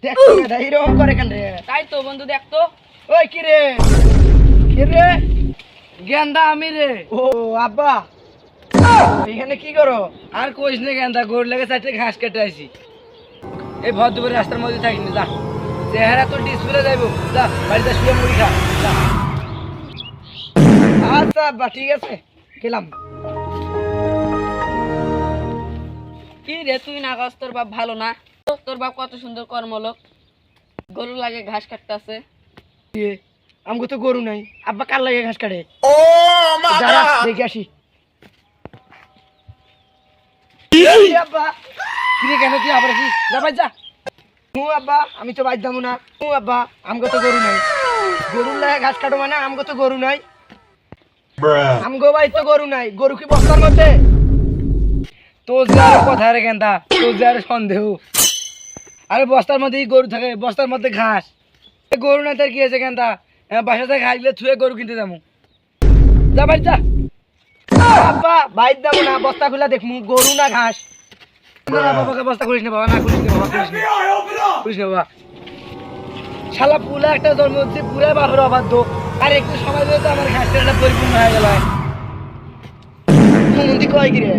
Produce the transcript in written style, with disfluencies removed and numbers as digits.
দেখতো গেদা এরকম করে কেন রে? তাই তো বন্ধু দেখতো। ওই কি রে? কি রে? গেন্দা আমি রে। ও আব্বা, এখানে কি করো? আর কইস না গেন্দা, গরু লেগে চারটে ঘাস কেটে আসি। এই ভর দুপুরে রাস্তার মধ্যে থাকিনি, যা চেহারা তোর ডিসপ্লে যাইবো, যা বাড়িতে শুয়ে মুড়ি খা যা। আচ্ছা আব্বা ঠিক আছে, গেলাম। কি রে তুই না কস তোর বাপ ভালো না? তোর বাপ কত সুন্দর কর্মলোক, গরু লাগে ঘাস কাটতেছে। আমগো তো গরু নাই, আব্বা কার লাগে ঘাস কাটে? দাঁড়া দেখে আসি। এই আব্বা, কি রে কেন তুই আবার কি? যা ভাই যা। আব্বা আমি তো বাইর যাবো না। আব্বা আমগো তো গরু নাই, গরুর লাগে ঘাস কাটো মানে আমগো তো গরু নাই। আমগো ভাই তো গরু নাই, গরু কি বস্তার মধ্যে? তোর যে আর কথা রে গেন্দা, তোর যে আর সন্দেহ। আরে বস্তার মধ্যেই গরু থাকে, বস্তার মধ্যে ঘাস। গরু না তার কি আছে গেন্দা? বাসাতে ঘাস দিলে থুয়ে গরু কিনতে যাবো, যা বাড়ি যা। আব্বা বাইর যাবো না, বস্তা খুলা দেখমু গরু না ঘাস। না বাবাকে বস্তা করিস না বাবা, না করিস না বাবা, করিস না, করিস না বাবা। শালা পুলা একটা জন্ম হচ্ছে, পুরা বাপের অবাধ্য। আর একটু সময় দিলে তো আমার ঘাস পরিপূর্ণ হয়ে গেল। মন্দি কয় কি রে?